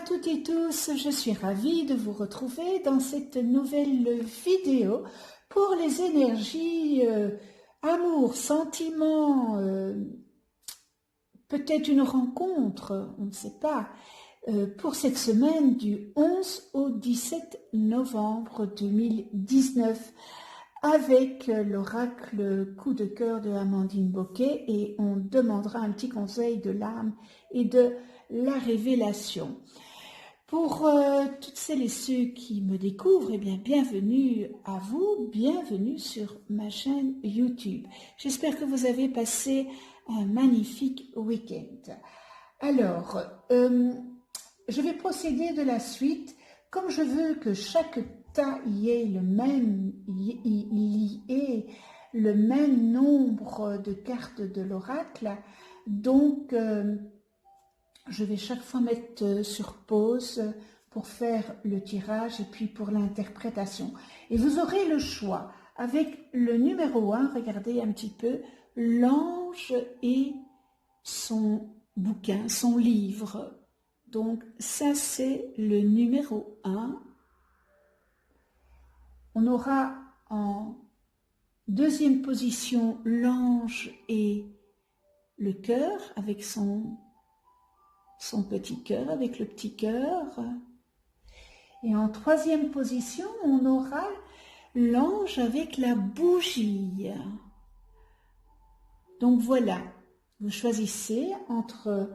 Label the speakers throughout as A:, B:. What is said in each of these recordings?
A: toutes et tous, je suis ravie de vous retrouver dans cette nouvelle vidéo pour les énergies amour, sentiment, peut-être une rencontre, on ne sait pas, pour cette semaine du 11 au 17 novembre 2019 avec l'oracle coup de cœur de Amandine Boquet, et on demandera un petit conseil de l'âme et de la révélation. Pour toutes celles et ceux qui me découvrent, eh bien, bienvenue à vous, bienvenue sur ma chaîne YouTube. J'espère que vous avez passé un magnifique week-end. Alors, je vais procéder de la suite. Comme je veux que chaque tas y ait le même nombre de cartes de l'oracle, donc je vais chaque fois mettre sur pause pour faire le tirage et puis pour l'interprétation. Et vous aurez le choix avec le numéro 1, regardez un petit peu, l'ange et son bouquin, son livre. Donc ça c'est le numéro 1. On aura en deuxième position l'ange et le cœur avec son petit cœur, avec le petit cœur. Et en troisième position, on aura l'ange avec la bougie. Donc voilà, vous choisissez entre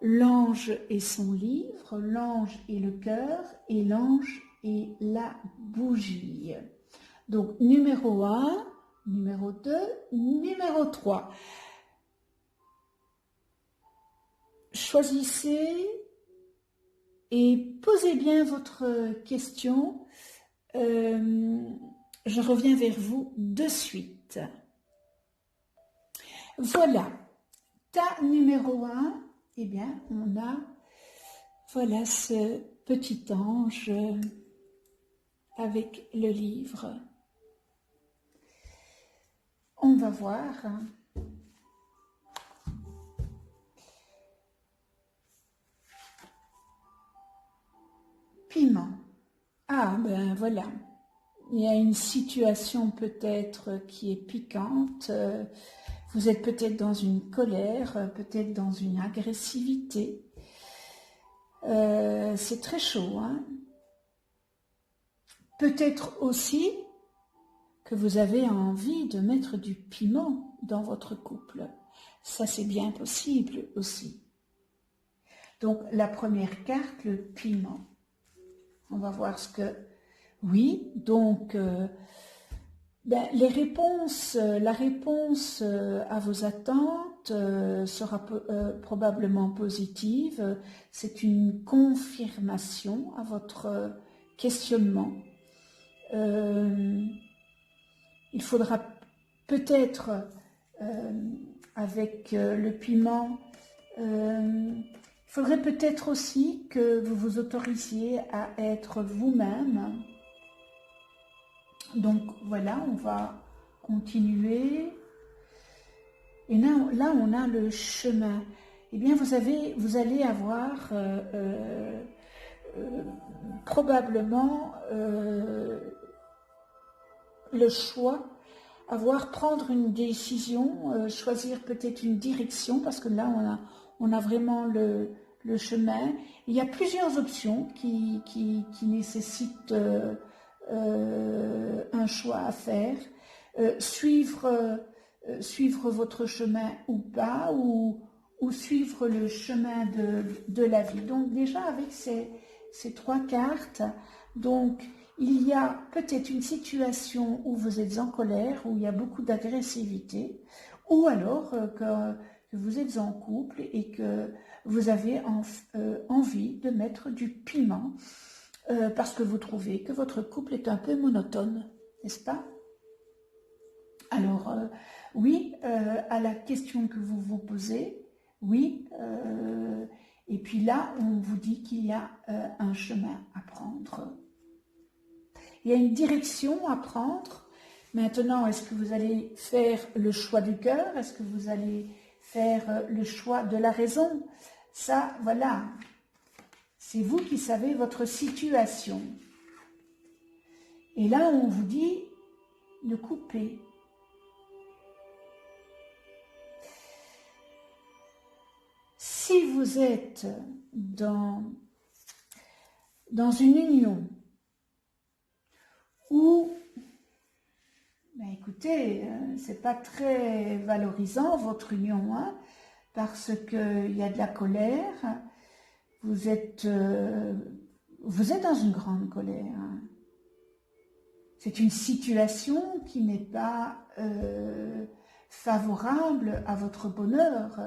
A: l'ange et son livre, l'ange et le cœur, et l'ange et la bougie. Donc numéro 1, numéro 2, numéro 3. Choisissez et posez bien votre question. Je reviens vers vous de suite. Voilà, tas numéro 1, eh bien, on a, voilà ce petit ange avec le livre. On va voir. Piment. Ah, ben voilà. Il y a une situation peut-être qui est piquante. Vous êtes peut-être dans une colère, peut-être dans une agressivité. C'est très chaud, hein. Peut-être aussi que vous avez envie de mettre du piment dans votre couple. Ça, c'est bien possible aussi. Donc, la première carte, le piment. On va voir ce que... Oui, donc, les réponses, la réponse à vos attentes sera probablement positive. C'est une confirmation à votre questionnement. Il faudra peut-être, avec le piment, il faudrait peut-être aussi que vous vous autorisiez à être vous-même. Donc voilà, on va continuer. Et là on a le chemin. Eh bien, vous allez avoir probablement le choix, prendre une décision, choisir peut-être une direction, parce que là on a vraiment le chemin. Il y a plusieurs options qui nécessitent un choix à faire. Suivre votre chemin ou pas, ou suivre le chemin de la vie. Donc déjà avec ces trois cartes, donc il y a peut-être une situation où vous êtes en colère, où il y a beaucoup d'agressivité, ou alors que vous êtes en couple et que vous avez envie de mettre du piment parce que vous trouvez que votre couple est un peu monotone, n'est-ce pas? Alors, oui, à la question que vous vous posez, oui, et puis là, on vous dit qu'il y a un chemin à prendre. Il y a une direction à prendre. Maintenant, est-ce que vous allez faire le choix du cœur? Est-ce que vous allez faire le choix de la raison? Ça, voilà, C'est vous qui savez votre situation. Et là, on vous dit de couper. Si vous êtes dans une union où, ben écoutez, c'est pas très valorisant votre union, hein, parce qu'il y a de la colère, vous êtes dans une grande colère. Hein. C'est une situation qui n'est pas favorable à votre bonheur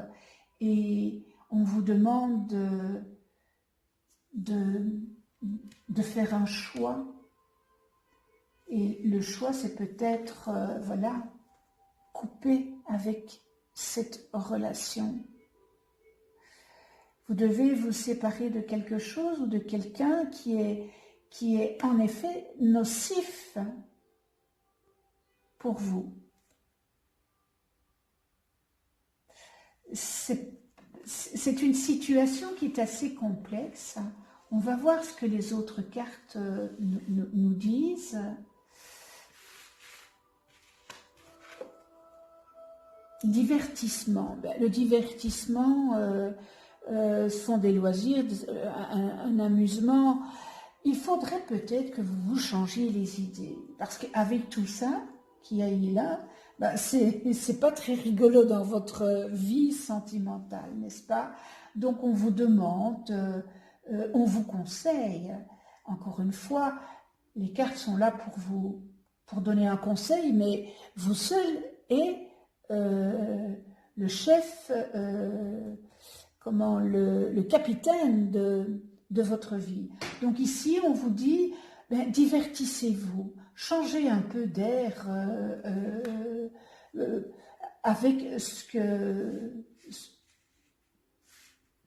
A: et on vous demande de faire un choix. Et le choix, c'est peut-être, voilà, couper avec cette relation. Vous devez vous séparer de quelque chose ou de quelqu'un qui est en effet nocif pour vous. C'est une situation qui est assez complexe. On va voir ce que les autres cartes nous disent. Divertissement. Ben, le divertissement sont des loisirs, un amusement. Il faudrait peut-être que vous vous changiez les idées. Parce qu'avec tout ça qu'il y a eu là, ben c'est pas très rigolo dans votre vie sentimentale, n'est-ce pas? Donc on vous demande, on vous conseille. Encore une fois, les cartes sont là pour donner un conseil, mais vous seul et le chef, le capitaine de votre vie. Donc ici, on vous dit, ben, divertissez-vous, changez un peu d'air avec ce que,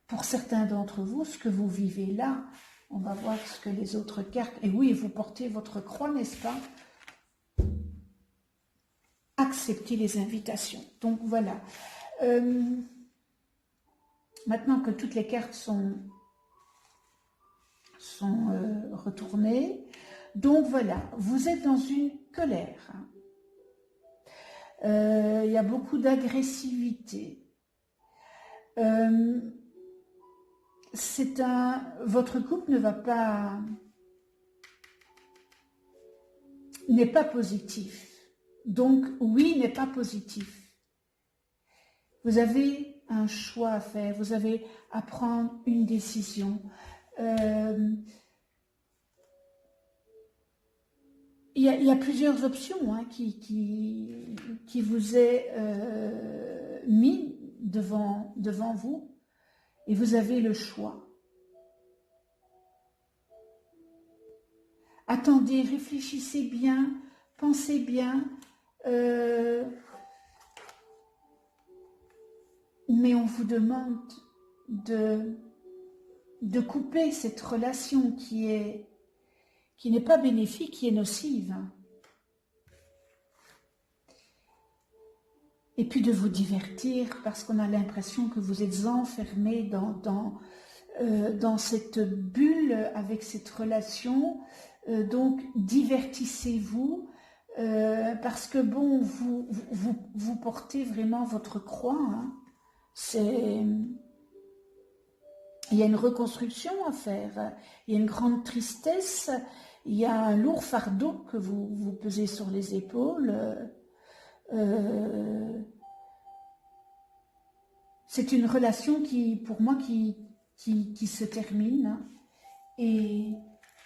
A: pour certains d'entre vous, ce que vous vivez là. On va voir ce que les autres cartes... Et oui, vous portez votre croix, n'est-ce pas? Accepter les invitations. Donc voilà. Maintenant que toutes les cartes sont retournées, donc voilà, vous êtes dans une colère. Il y a beaucoup d'agressivité. Votre couple n'est pas positif. Donc, oui, n'est pas positif. Vous avez un choix à faire, vous avez à prendre une décision. Il y a plusieurs options hein, qui vous est mis devant vous et vous avez le choix. Attendez, réfléchissez bien, pensez bien. Mais on vous demande de couper cette relation qui n'est pas bénéfique, qui est nocive. Et puis de vous divertir parce qu'on a l'impression que vous êtes enfermé dans cette bulle avec cette relation. Donc divertissez-vous. Parce que bon, vous portez vraiment votre croix. Hein. Il y a une reconstruction à faire. Il y a une grande tristesse. Il y a un lourd fardeau que vous pesez sur les épaules. C'est une relation pour moi, qui se termine. Hein. Et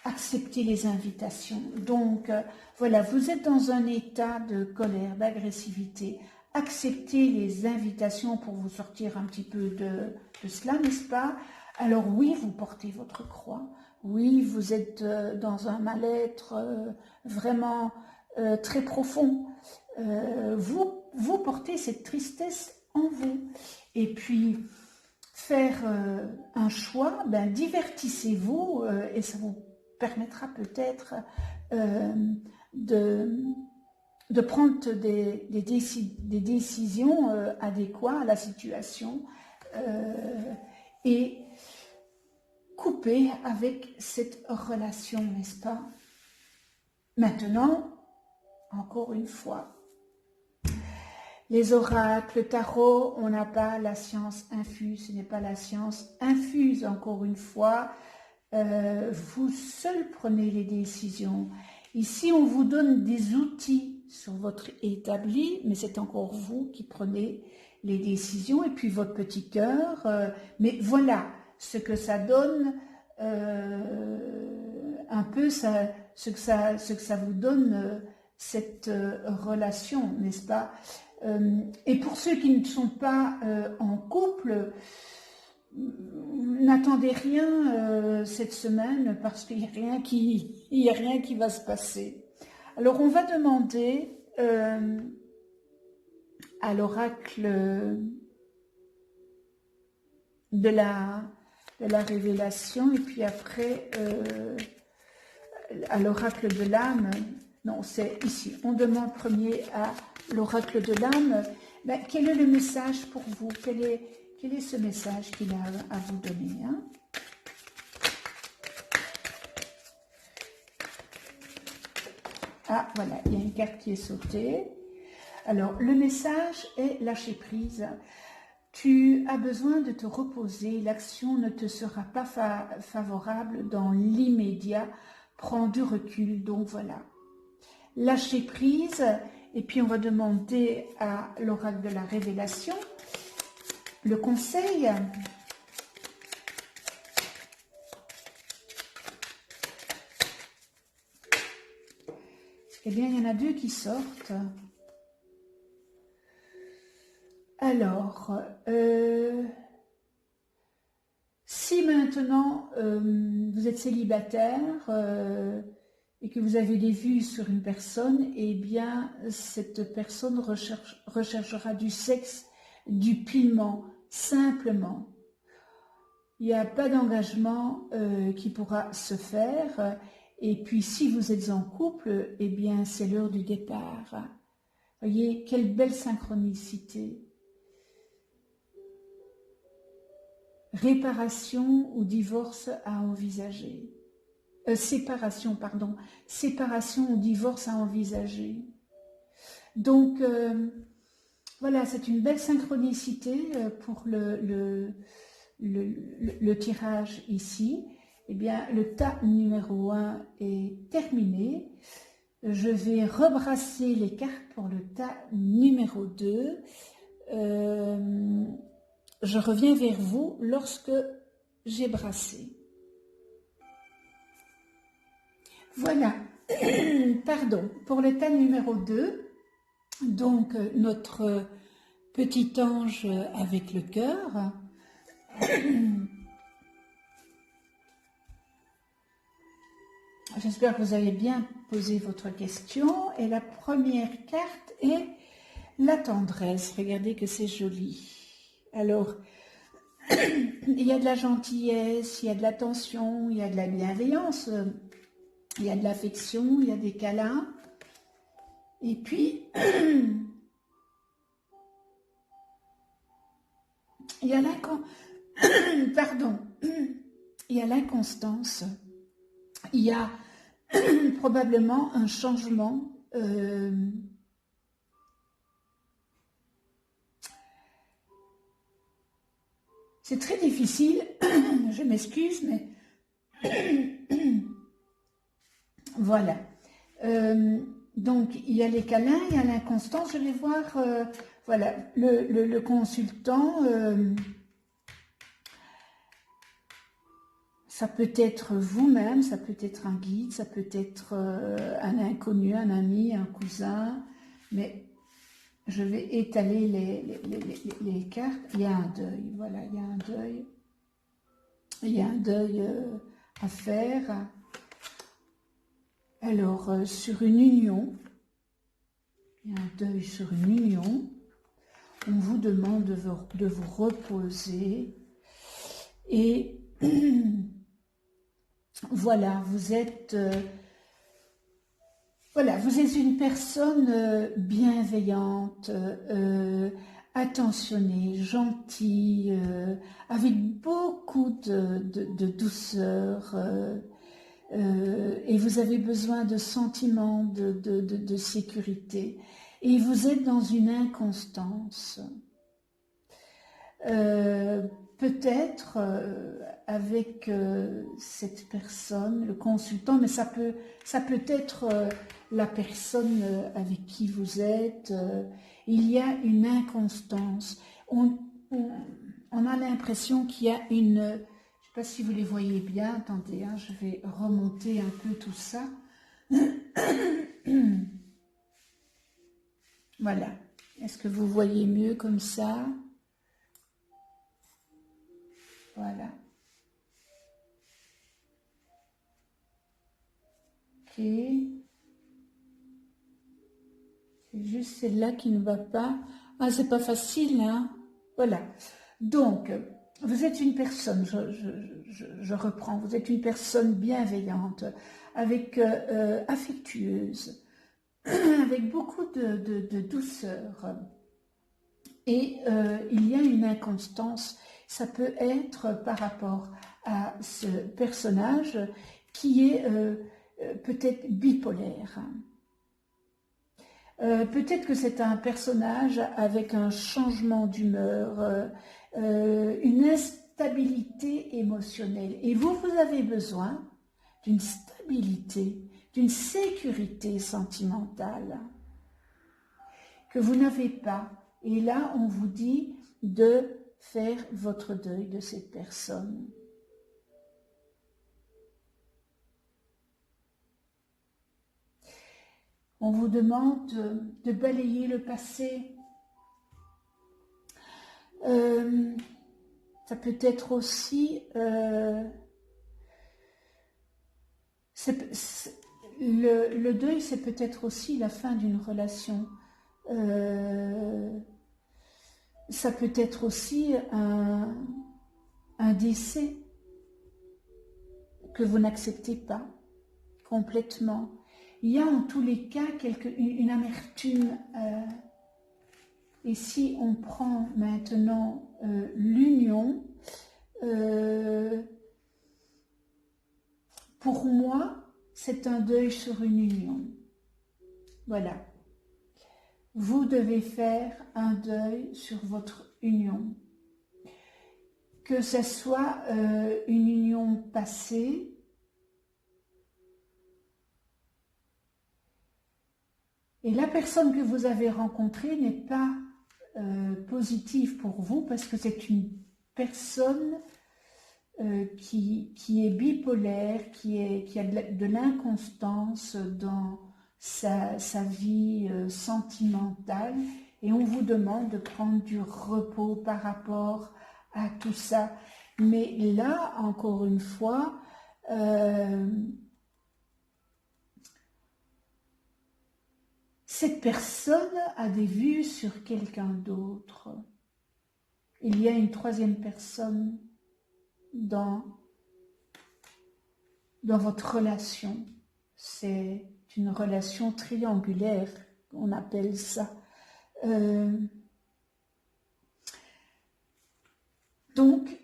A: acceptez les invitations. Donc, voilà, vous êtes dans un état de colère, d'agressivité. Acceptez les invitations pour vous sortir un petit peu de cela, n'est-ce pas? Alors oui, vous portez votre croix. Oui, vous êtes dans un mal-être vraiment très profond. Vous portez cette tristesse en vous. Et puis, faire un choix, ben, divertissez-vous et ça vous permettra peut-être de prendre des décisions adéquates à la situation et couper avec cette relation, n'est-ce pas? Maintenant, encore une fois, les oracles, le tarot, on n'a pas la science infuse, ce n'est pas la science infuse, encore une fois. Vous seul prenez les décisions. Ici, on vous donne des outils sur votre établi, mais c'est encore vous qui prenez les décisions, et puis votre petit cœur. Mais voilà ce que ça donne, un peu ce que ça vous donne, cette relation, n'est-ce pas? Et pour ceux qui ne sont pas en couple, n'attendez rien cette semaine parce qu'il n'y a rien qui va se passer. Alors on va demander à l'oracle de la révélation, et puis après à l'oracle de l'âme. Non, c'est ici. On demande premier à l'oracle de l'âme. Ben, quel est le message pour vous? Quel est ce message qu'il a à vous donner, hein? Ah, voilà, il y a une carte qui est sautée. Alors, le message est lâcher prise. Tu as besoin de te reposer. L'action ne te sera pas favorable dans l'immédiat. Prends du recul, donc voilà. Lâcher prise, et puis on va demander à l'oracle de la révélation le conseil. Eh bien, il y en a deux qui sortent. Alors, si maintenant vous êtes célibataire et que vous avez des vues sur une personne, eh bien, cette personne recherchera du sexe, du piment, simplement. Il n'y a pas d'engagement qui pourra se faire. Et puis, si vous êtes en couple, eh bien, c'est l'heure du départ. Voyez, quelle belle synchronicité. Réparation ou divorce à envisager. Séparation, pardon. Séparation ou divorce à envisager. Donc, voilà, c'est une belle synchronicité pour le tirage ici. Eh bien, le tas numéro 1 est terminé. Je vais rebrasser les cartes pour le tas numéro 2. Je reviens vers vous lorsque j'ai brassé. Voilà, pardon, pour le tas numéro 2, donc notre petit ange avec le cœur. J'espère que vous avez bien posé votre question. Et la première carte est la tendresse. Regardez que c'est joli. Alors, il y a de la gentillesse, il y a de l'attention, il y a de la bienveillance, il y a de l'affection, il y a des câlins. Et puis, il y a l'inconstance. Il y a probablement un changement c'est très difficile, je m'excuse, mais voilà. Donc, il y a les câlins, il y a l'inconstance. Je vais voir, voilà, le consultant. Ça peut être vous-même, ça peut être un guide, ça peut être un inconnu, un ami, un cousin, mais je vais étaler les cartes. Il y a un deuil, voilà, il y a un deuil. Il y a un deuil à faire. Alors, sur une union, il y a un deuil sur une union. On vous demande de vous reposer et voilà, vous êtes une personne bienveillante, attentionné, gentil, avec beaucoup de douceur, et vous avez besoin de sentiments de sécurité, et vous êtes dans une inconstance. Peut-être avec cette personne, le consultant, mais ça peut être la personne avec qui vous êtes. Il y a une inconstance. On a l'impression qu'il y a une... Je ne sais pas si vous les voyez bien. Attendez, hein, je vais remonter un peu tout ça. Voilà. Est-ce que vous voyez mieux comme ça? Voilà. Ok. C'est juste celle-là qui ne va pas. Ah, c'est pas facile, hein? Voilà. Donc, vous êtes une personne, je reprends, vous êtes une personne bienveillante, avec affectueuse, avec beaucoup de douceur. Et il y a une inconstance. Ça peut être par rapport à ce personnage qui est peut-être bipolaire. Peut-être que c'est un personnage avec un changement d'humeur, une instabilité émotionnelle. Et vous avez besoin d'une stabilité, d'une sécurité sentimentale que vous n'avez pas. Et là, on vous dit de faire votre deuil de cette personne. On vous demande de balayer le passé. Ça peut être aussi... le deuil, c'est peut-être aussi la fin d'une relation. Ça peut être aussi un décès que vous n'acceptez pas complètement. Il y a en tous les cas une amertume. Et si on prend maintenant l'union, pour moi, c'est un deuil sur une union. Voilà. Vous devez faire un deuil sur votre union. Que ce soit une union passée, et la personne que vous avez rencontrée n'est pas positive pour vous parce que c'est une personne qui est bipolaire, qui a de l'inconstance dans sa vie sentimentale, et on vous demande de prendre du repos par rapport à tout ça. Mais là, encore une fois, cette personne a des vues sur quelqu'un d'autre. Il y a une troisième personne dans votre relation. C'est une relation triangulaire, on appelle ça. Donc,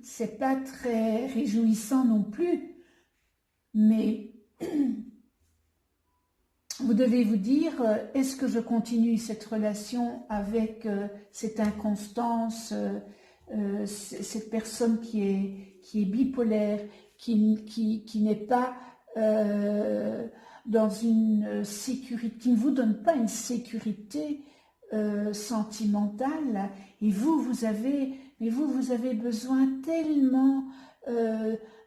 A: c'est pas très réjouissant non plus, mais vous devez vous dire, est-ce que je continue cette relation avec cette inconstance, cette personne qui est bipolaire, qui n'est pas dans une sécurité, qui ne vous donne pas une sécurité sentimentale, et vous avez besoin tellement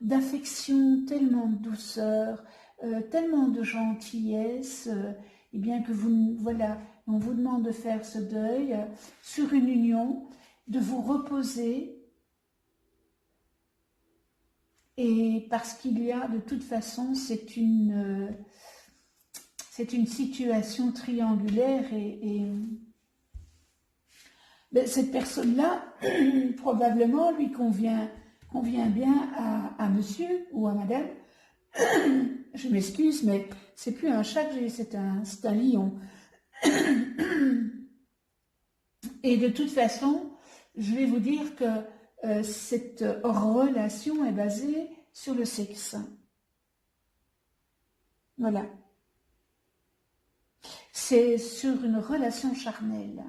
A: d'affection, tellement de douceur, tellement de gentillesse, et bien que voilà, on vous demande de faire ce deuil sur une union, de vous reposer, et parce qu'il y a de toute façon, c'est une situation triangulaire, et ben, cette personne-là, probablement, lui convient bien à monsieur ou à madame. Je m'excuse, mais c'est plus un chat que j'ai, c'est un lion. Et de toute façon, je vais vous dire que cette relation est basée sur le sexe. Voilà. C'est sur une relation charnelle.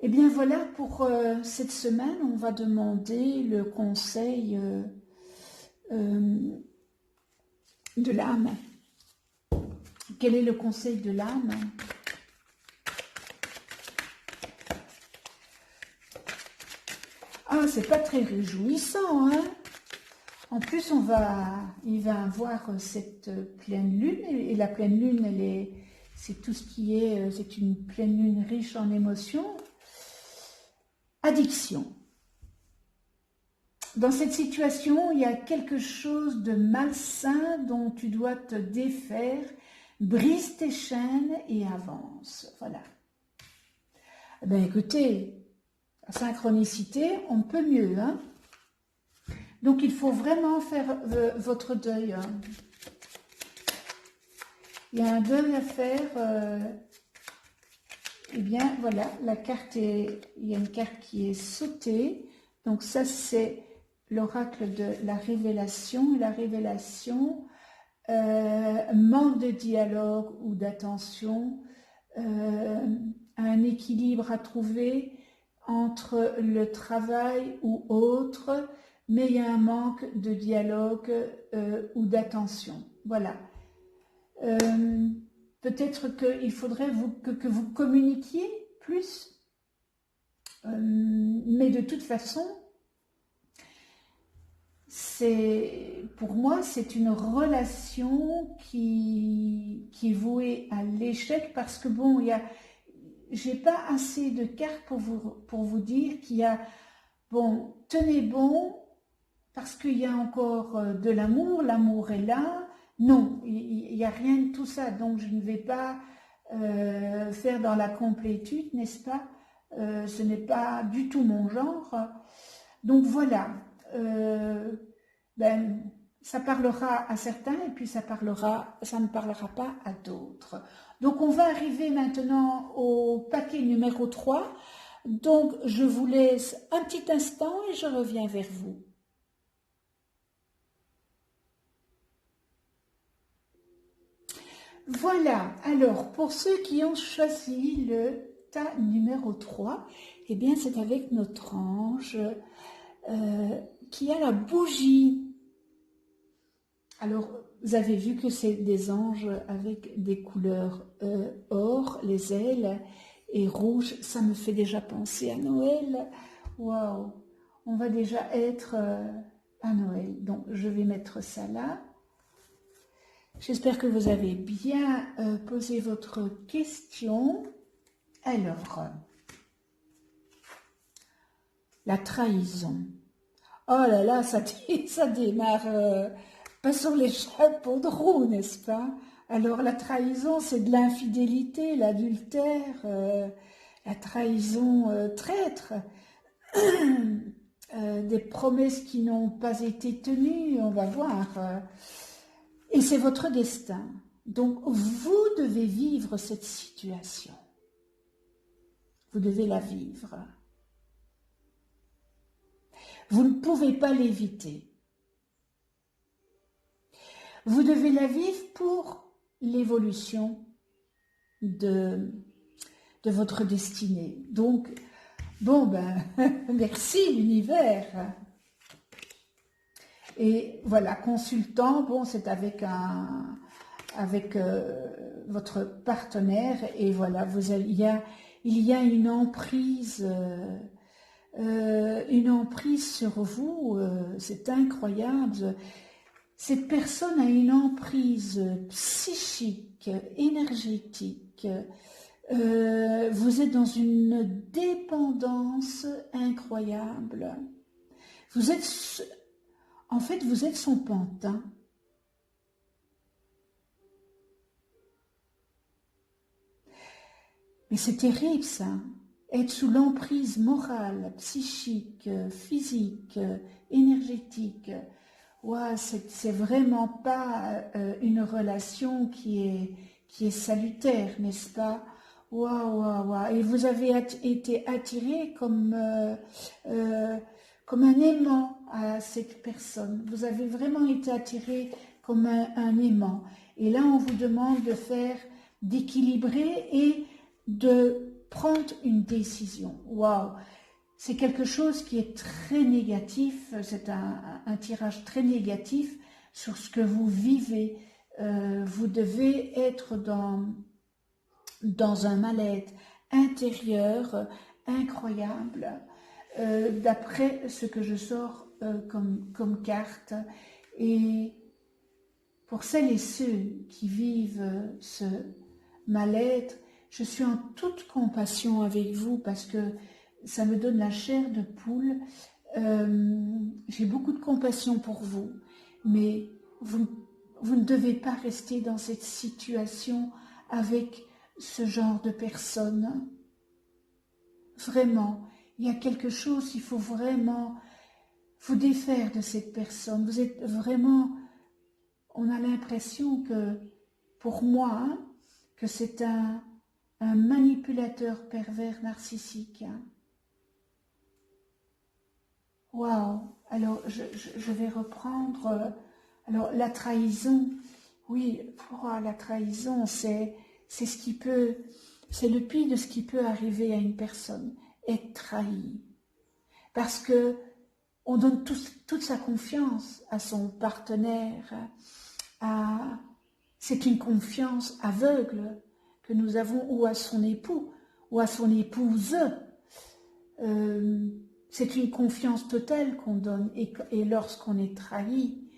A: Eh bien voilà, pour cette semaine, on va demander le conseil de l'âme. Quel est le conseil de l'âme? Ah, c'est pas très réjouissant, hein? En plus, il va avoir cette pleine lune, et la pleine lune, c'est tout ce qui est, c'est une pleine lune riche en émotions. Addiction. Dans cette situation, il y a quelque chose de malsain dont tu dois te défaire. Brise tes chaînes et avance. Voilà. Eh bien, écoutez, la synchronicité, on peut mieux, hein? Donc, il faut vraiment faire votre deuil. Hein. Il y a un deuil à faire. Eh bien, voilà, il y a une carte qui est sautée. Donc, ça, c'est l'oracle de la révélation. La révélation, manque de dialogue ou d'attention, un équilibre à trouver entre le travail ou autre, mais il y a un manque de dialogue ou d'attention. Voilà. Peut-être qu'il faudrait que vous communiquiez plus, mais de toute façon, pour moi, c'est une relation qui est vouée à l'échec parce que bon, j'ai pas assez de cartes pour vous dire qu'il y a, bon, tenez bon, parce qu'il y a encore de l'amour est là. Non, il n'y a rien de tout ça, donc je ne vais pas faire dans la complétude, n'est-ce pas? Ce n'est pas du tout mon genre. Donc voilà, ça parlera à certains et puis ça ne parlera pas à d'autres. Donc on va arriver maintenant au paquet numéro 3. Donc je vous laisse un petit instant et je reviens vers vous. Voilà, alors pour ceux qui ont choisi le tas numéro 3, eh bien c'est avec notre ange qui a la bougie. Alors vous avez vu que c'est des anges avec des couleurs or, les ailes, et rouge, ça me fait déjà penser à Noël. Waouh, on va déjà être à Noël, donc je vais mettre ça là. J'espère que vous avez bien posé votre question. Alors, la trahison. Oh là là, ça démarre pas sur les chapeaux de roue, n'est-ce pas? Alors, la trahison, c'est de l'infidélité, l'adultère, la trahison traître, des promesses qui n'ont pas été tenues, on va voir. Et c'est votre destin. Donc, vous devez vivre cette situation. Vous devez la vivre. Vous ne pouvez pas l'éviter. Vous devez la vivre pour l'évolution de votre destinée. Donc, bon ben, merci l'univers. Et voilà, consultant, bon, c'est avec votre partenaire, et voilà, il y a une emprise sur vous, c'est incroyable. Cette personne a une emprise psychique, énergétique. Vous êtes dans une dépendance incroyable. En fait, vous êtes son pantin. Mais c'est terrible, ça. Être sous l'emprise morale, psychique, physique, énergétique. Ouais, c'est vraiment pas une relation qui est salutaire, n'est-ce pas? Waouh, waouh, waouh. Et vous avez été attiré comme un aimant à cette personne. Vous avez vraiment été attiré comme un aimant. Et là, on vous demande d'équilibrer et de prendre une décision. Waouh. C'est quelque chose qui est très négatif. C'est un tirage très négatif sur ce que vous vivez. Vous devez être dans un mal-être intérieur incroyable, d'après ce que je sors comme carte. Et pour celles et ceux qui vivent ce mal-être, je suis en toute compassion avec vous parce que ça me donne la chair de poule. J'ai beaucoup de compassion pour vous, mais vous ne devez pas rester dans cette situation avec ce genre de personnes. Vraiment, il y a quelque chose, il faut vraiment vous défaire de cette personne. Vous êtes vraiment, on a l'impression que, pour moi, hein, que c'est un manipulateur pervers narcissique. Waouh! Alors, je vais reprendre. Alors, la trahison, oui, la trahison, c'est ce qui peut, c'est le pire de ce qui peut arriver à une personne, être trahie. Parce que on donne toute sa confiance à son partenaire, c'est une confiance aveugle que nous avons, ou à son époux, ou à son épouse. C'est une confiance totale qu'on donne, et lorsqu'on est trahi,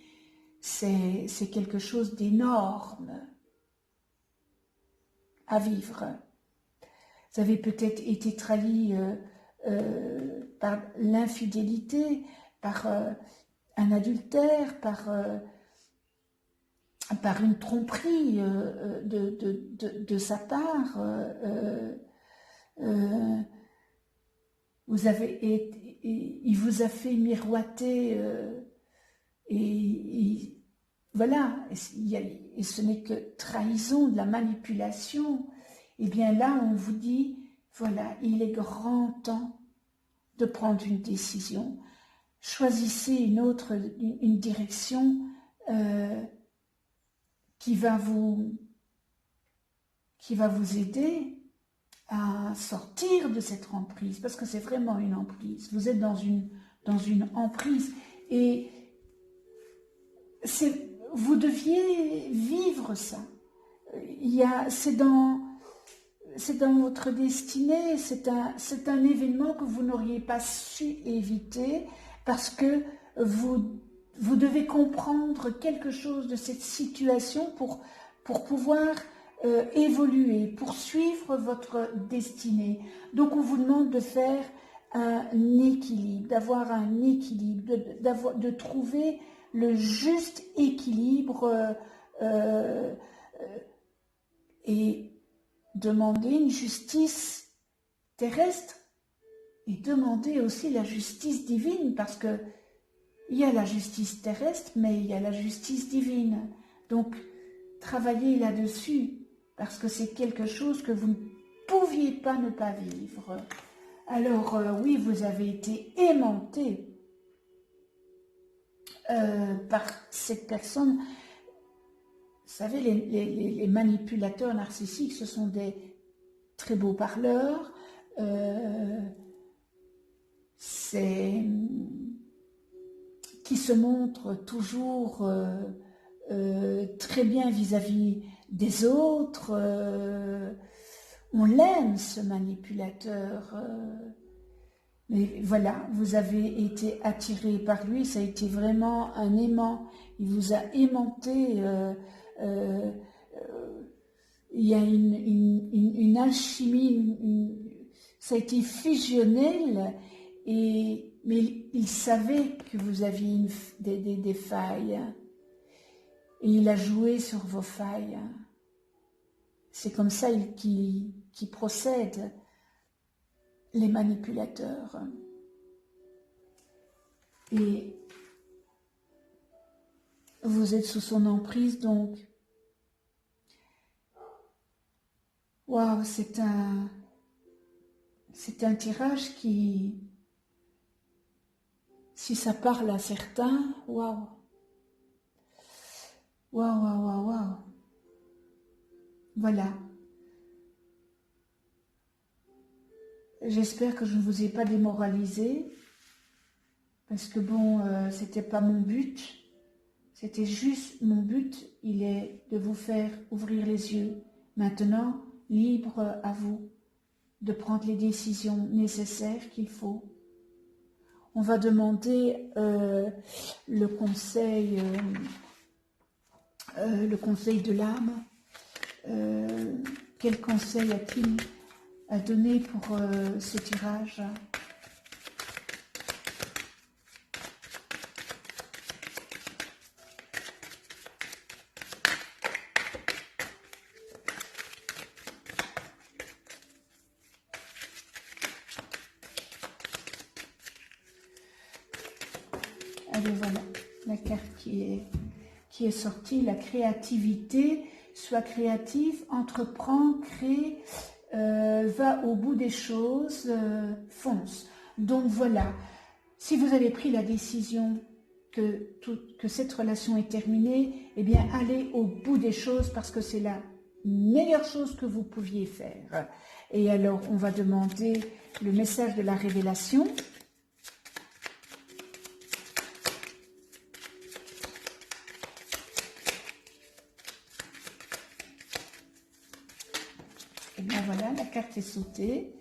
A: c'est quelque chose d'énorme à vivre. Vous avez peut-être été trahi par l'infidélité, par un adultère, par une tromperie de sa part. Il vous a fait miroiter et voilà, et ce n'est que trahison, de la manipulation. Et bien là, on vous dit, voilà, il est grand temps de prendre une décision. Choisissez une direction qui va vous aider à sortir de cette emprise, parce que c'est vraiment une emprise. Vous êtes dans une emprise, et vous deviez vivre ça. C'est dans votre destinée, c'est un événement que vous n'auriez pas su éviter, parce que vous devez comprendre quelque chose de cette situation pour pouvoir évoluer, poursuivre votre destinée. Donc on vous demande de faire un équilibre, d'avoir un équilibre, de trouver le juste équilibre et demander une justice terrestre et demander aussi la justice divine, parce que il y a la justice terrestre, mais il y a la justice divine. Donc, travaillez là-dessus, parce que c'est quelque chose que vous ne pouviez pas ne pas vivre. Alors, oui, vous avez été aimanté par cette personne. Vous savez, les manipulateurs narcissiques, ce sont des très beaux parleurs. Qui se montrent toujours très bien vis-à-vis des autres. On l'aime, ce manipulateur. Mais voilà, vous avez été attiré par lui, ça a été vraiment un aimant. Il vous a aimanté. Il y a une alchimie, ça a été fusionnel, mais il savait que vous aviez des failles, et il a joué sur vos failles. C'est comme ça qu'il procède, les manipulateurs. Et vous êtes sous son emprise, donc Waouh, c'est un tirage qui, si ça parle à certains, waouh, waouh, waouh, waouh, waouh. Voilà. J'espère que je ne vous ai pas démoralisé, parce que bon, c'était pas mon but. C'était juste mon but, il est de vous faire ouvrir les yeux. Maintenant, libre à vous de prendre les décisions nécessaires qu'il faut. On va demander le conseil de l'âme. Quel conseil a-t-il à donner pour ce tirage ? Allez, voilà, la carte qui est sortie, la créativité. Sois créatif, entreprends, crée, va au bout des choses, fonce. Donc voilà, si vous avez pris la décision que cette relation est terminée, eh bien allez au bout des choses parce que c'est la meilleure chose que vous pouviez faire. Et alors, on va demander le message de la révélation. Et bien voilà, la carte est sautée.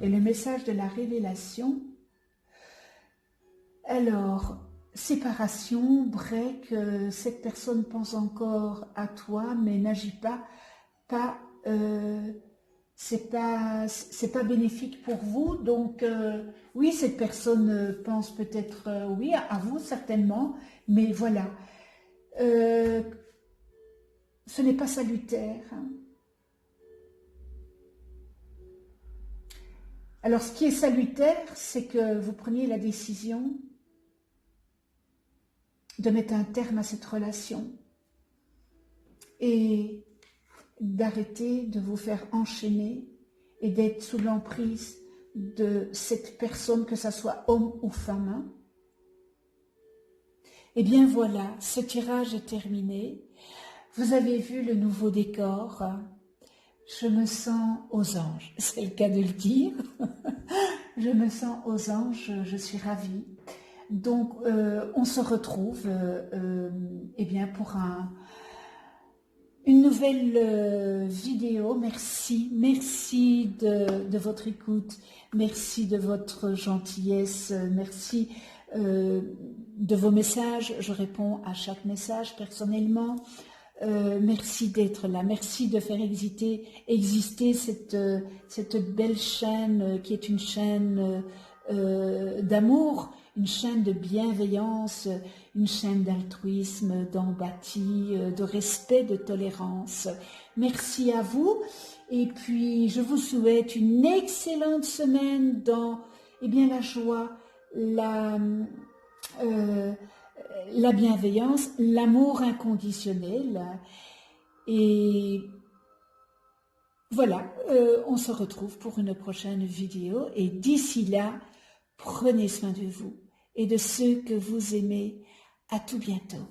A: Et le message de la révélation. Alors, séparation, break, cette personne pense encore à toi, mais n'agit pas c'est pas bénéfique pour vous. Donc, oui, cette personne pense peut-être, oui, à vous, certainement, mais voilà. Ce n'est pas salutaire. Alors, ce qui est salutaire, c'est que vous preniez la décision de mettre un terme à cette relation et d'arrêter de vous faire enchaîner et d'être sous l'emprise de cette personne, que ça soit homme ou femme. Eh bien voilà, ce tirage est terminé. Vous avez vu le nouveau décor. Je me sens aux anges, c'est le cas de le dire. Je me sens aux anges, je suis ravie. Donc, on se retrouve eh bien, pour une nouvelle vidéo. Merci de votre écoute, merci de votre gentillesse, merci de vos messages. Je réponds à chaque message personnellement. Merci d'être là, merci de faire exister cette belle chaîne qui est une chaîne d'amour, une chaîne de bienveillance, une chaîne d'altruisme, d'empathie, de respect, de tolérance. Merci à vous et puis je vous souhaite une excellente semaine dans la joie, la bienveillance, l'amour inconditionnel. Et voilà, on se retrouve pour une prochaine vidéo. Et d'ici là, prenez soin de vous et de ceux que vous aimez. À tout bientôt.